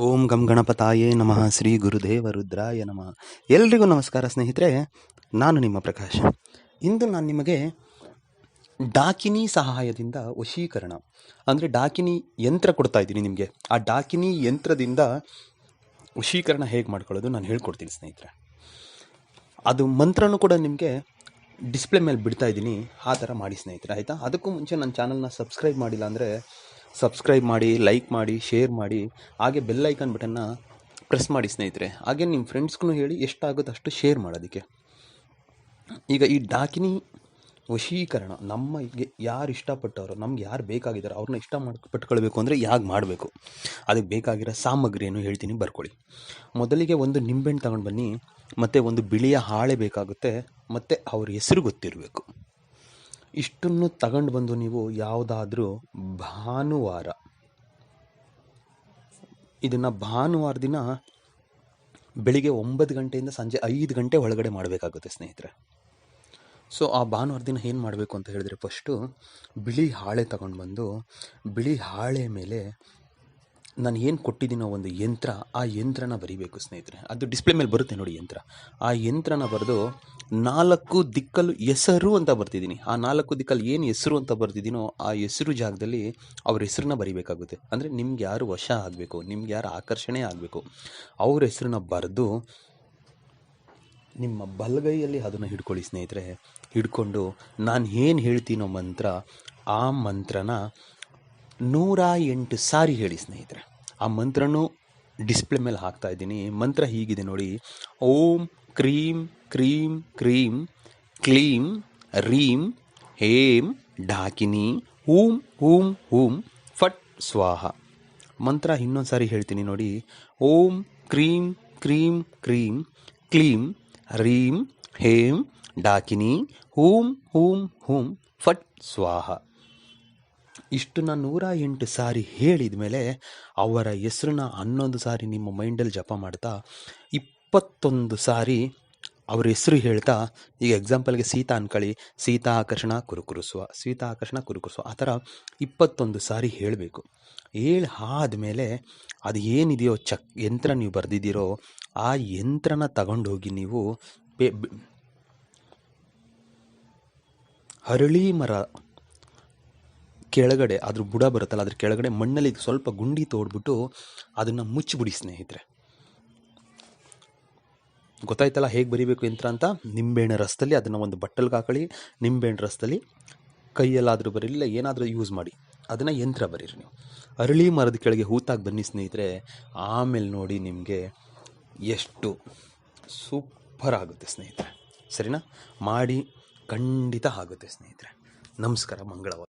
ಓಂ ಗಂ ಗಣಪತಾಯೇ ನಮಃ ಶ್ರೀ ಗುರುದೇವ ರುದ್ರಾಯ ನಮಃ. ಎಲ್ರಿಗೂ ನಮಸ್ಕಾರ ಸ್ನೇಹಿತರೆ, ನಾನು ನಿಮ್ಮ ಪ್ರಕಾಶ್. ಇಂದು ನಾನು ನಿಮಗೆ ಡಾಕಿನಿ ಸಹಾಯದಿಂದ ವಶೀಕರಣ ಅಂದರೆ ಡಾಕಿನಿ ಯಂತ್ರ ಕೊಡ್ತಾ ಇದ್ದೀನಿ ನಿಮಗೆ. ಆ ಡಾಕಿನಿ ಯಂತ್ರದಿಂದ ವಶೀಕರಣ ಹೇಗೆ ಮಾಡ್ಕೊಳ್ಳೋದು ನಾನು ಹೇಳ್ಕೊಡ್ತೀನಿ ಸ್ನೇಹಿತರೆ. ಅದು ಮಂತ್ರನೂ ಕೂಡ ನಿಮಗೆ ಡಿಸ್ಪ್ಲೇ ಮೇಲೆ ಬಿಡ್ತಾ ಇದ್ದೀನಿ, ಆ ಥರ ಮಾಡಿ ಸ್ನೇಹಿತರೆ, ಆಯಿತಾ? ಅದಕ್ಕೂ ಮುಂಚೆ ನನ್ನ ಚಾನಲ್ನ ಸಬ್ಸ್ಕ್ರೈಬ್ ಮಾಡಿಲ್ಲ ಅಂದರೆ ಸಬ್ಸ್ಕ್ರೈಬ್ ಮಾಡಿ, ಲೈಕ್ ಮಾಡಿ, ಶೇರ್ ಮಾಡಿ, ಹಾಗೆ ಬೆಲ್ ಐಕಾನ್ ಬಟನ್ನ ಪ್ರೆಸ್ ಮಾಡಿ ಸ್ನೇಹಿತರೆ. ಹಾಗೆ ನಿಮ್ಮ ಫ್ರೆಂಡ್ಸ್ಗೂ ಹೇಳಿ, ಎಷ್ಟಾಗುತ್ತೋ ಅಷ್ಟು ಶೇರ್ ಮಾಡೋದಕ್ಕೆ. ಈಗ ಈ ಡಾಕಿನಿ ವಶೀಕರಣ ನಮಗೆ ಯಾರು ಇಷ್ಟಪಟ್ಟವರು, ನಮ್ಗೆ ಯಾರು ಬೇಕಾಗಿದ್ದಾರೆ ಅವ್ರನ್ನ ಪಟ್ಕೊಳ್ಬೇಕು ಅಂದರೆ ಯಾಕೆ ಮಾಡಬೇಕು, ಅದಕ್ಕೆ ಬೇಕಾಗಿರೋ ಸಾಮಗ್ರಿಯನ್ನು ಹೇಳ್ತೀನಿ, ಬರ್ಕೊಳ್ಳಿ. ಮೊದಲಿಗೆ ಒಂದು ನಿಂಬೆಹಣ್ಣು ತಗೊಂಡು ಬನ್ನಿ, ಮತ್ತು ಒಂದು ಬಿಳಿಯ ಹಾಳೆ ಬೇಕಾಗುತ್ತೆ, ಮತ್ತು ಅವ್ರ ಹೆಸರು ಗೊತ್ತಿರಬೇಕು. ಇಷ್ಟನ್ನು ತಗೊಂಡು ಬಂದು ನೀವು ಯಾವುದಾದ್ರೂ ಭಾನುವಾರ, ಇದನ್ನು ಭಾನುವಾರ ದಿನ ಬೆಳಿಗ್ಗೆ 9 ಗಂಟೆಯಿಂದ ಸಂಜೆ 5 ಗಂಟೆ ಒಳಗಡೆ ಮಾಡಬೇಕಾಗುತ್ತೆ ಸ್ನೇಹಿತರೆ. ಸೊ ಆ ಭಾನುವಾರ ದಿನ ಏನು ಮಾಡಬೇಕು ಅಂತ ಹೇಳಿದ್ರೆ, ಫಸ್ಟು ಬಿಳಿ ಹಾಳೆ ತಗೊಂಡು ಬಂದು, ಬಿಳಿ ಹಾಳೆ ಮೇಲೆ ನಾನು ಏನು ಕೊಟ್ಟಿದ್ದೀನೋ ಒಂದು ಯಂತ್ರ, ಆ ಯಂತ್ರನ ಬರಿಬೇಕು ಸ್ನೇಹಿತರೆ. ಅದು ಡಿಸ್ಪ್ಲೇ ಮೇಲೆ ಬರುತ್ತೆ ನೋಡಿ ಯಂತ್ರ. ಆ ಯಂತ್ರನ ಬರೆದು 4 ದಿಕ್ಕಲ್ಲೂ ಹೆಸರು ಅಂತ ಬರ್ತಿದ್ದೀನಿ. ಆ 4 ದಿಕ್ಕಲ್ಲಿ ಏನು ಹೆಸರು ಅಂತ ಬರ್ತಿದ್ದೀನೋ ಆ ಹೆಸರು ಜಾಗದಲ್ಲಿ ಅವ್ರ ಹೆಸರನ್ನ ಬರಿಬೇಕಾಗುತ್ತೆ. ಅಂದರೆ ನಿಮ್ಗೆ ಯಾರು ವಶ ಆಗಬೇಕು, ನಿಮ್ಗೆ ಯಾರು ಆಕರ್ಷಣೆ ಆಗಬೇಕು, ಅವ್ರ ಹೆಸರನ್ನ ಬರೆದು ನಿಮ್ಮ ಬಲಗೈಯಲ್ಲಿ ಅದನ್ನು ಹಿಡ್ಕೊಳ್ಳಿ ಸ್ನೇಹಿತರೆ. ಹಿಡ್ಕೊಂಡು ನಾನು ಏನು ಹೇಳ್ತೀನೋ ಮಂತ್ರ, ಆ ಮಂತ್ರನ 108 ಸಾರಿ ಹೇಳಿ ಸ್ನೇಹಿತರೆ. ಆ ಮಂತ್ರನೂ ಡಿಸ್ಪ್ಲೇ ಮೇಲೆ ಹಾಕ್ತಾ ಇದ್ದೀನಿ. ಮಂತ್ರ ಹೀಗಿದೆ ನೋಡಿ: ಓಂ ಕ್ರೀಂ ಕ್ರೀಂ ಕ್ರೀಂ ಕ್ಲೀಂ ರೀಂ ಹೇಂ ಡಾಕಿನಿ ಹೂಂ ಹೂಂ ಹೂಂ ಫಟ್ ಸ್ವಾಹ. ಮಂತ್ರ ಇನ್ನೊಂದು ಸಾರಿ ಹೇಳ್ತೀನಿ ನೋಡಿ: ಓಂ ಕ್ರೀಂ ಕ್ರೀಂ ಕ್ರೀಂ ಕ್ಲೀಂ ರೀಂ ಹೇಂ ಡಾಕಿನಿ ಹೂಂ ಹೂಂ ಹೂಂ ಫಟ್ ಸ್ವಾಹ. ಇಷ್ಟನ್ನ 108 ಸಾರಿ ಹೇಳಿದ ಮೇಲೆ ಅವರ ಹೆಸರನ್ನ 11 ಸಾರಿ ನಿಮ್ಮ ಮೈಂಡಲ್ಲಿ ಜಪ ಮಾಡ್ತಾ, 21 ಸಾರಿ ಅವ್ರ ಹೆಸರು ಹೇಳ್ತಾ, ಈಗ ಎಕ್ಸಾಂಪಲ್ಗೆ ಸೀತಾ ಅನ್ಕೊಳ್ಳಿ, ಸೀತಾ ಆಕರ್ಷಣ ಕುರುಕುರುಸ್ವ, ಸೀತಾ ಆಕರ್ಷಣ ಕುರುಕುರುಸ್ವ, ಆ ಥರ 21 ಸಾರಿ ಹೇಳಬೇಕು. ಆದಮೇಲೆ ಅದು ಏನಿದೆಯೋ ಯಂತ್ರ ನೀವು ಬರೆದಿದ್ದೀರೋ ಆ ಯಂತ್ರನ ತಗೊಂಡೋಗಿ ನೀವು ಹರಳಿ ಮರ ಕೆಳಗಡೆ, ಅದ್ರ ಬುಡ ಬರುತ್ತಲ್ಲ, ಅದ್ರ ಕೆಳಗಡೆ ಮಣ್ಣಲ್ಲಿ ಸ್ವಲ್ಪ ಗುಂಡಿ ತೋಡ್ಬಿಟ್ಟು ಅದನ್ನು ಮುಚ್ಚಿಬಿಡಿ ಸ್ನೇಹಿತರೆ. ಗೊತ್ತಾಯ್ತಲ್ಲ ಹೇಗೆ ಬರಿಬೇಕು ಯಂತ್ರ ಅಂತ? ನಿಂಬೆಹಣ್ಣು ರಸದಲ್ಲಿ ಅದನ್ನು ಒಂದು ಬಟ್ಟಲ್ಗೆ ಹಾಕೊಳ್ಳಿ, ನಿಂಬೆಹಣ್ಣು ರಸದಲ್ಲಿ ಕೈಯಲ್ಲಾದರೂ ಬರೀಲಿಲ್ಲ, ಏನಾದರೂ ಯೂಸ್ ಮಾಡಿ ಅದನ್ನು ಯಂತ್ರ ಬರೀರಿ ನೀವು. ಅರಳಿ ಮರದ ಕೆಳಗೆ ಹೂತಾಗಿ ಬನ್ನಿ ಸ್ನೇಹಿತರೆ. ಆಮೇಲೆ ನೋಡಿ ನಿಮಗೆ ಎಷ್ಟು ಸೂಪರ್ ಆಗುತ್ತೆ ಸ್ನೇಹಿತರೆ. ಸರಿನಾ? ಮಾಡಿ, ಖಂಡಿತ ಆಗುತ್ತೆ ಸ್ನೇಹಿತರೆ. ನಮಸ್ಕಾರ, ಮಂಗಳವಾರ.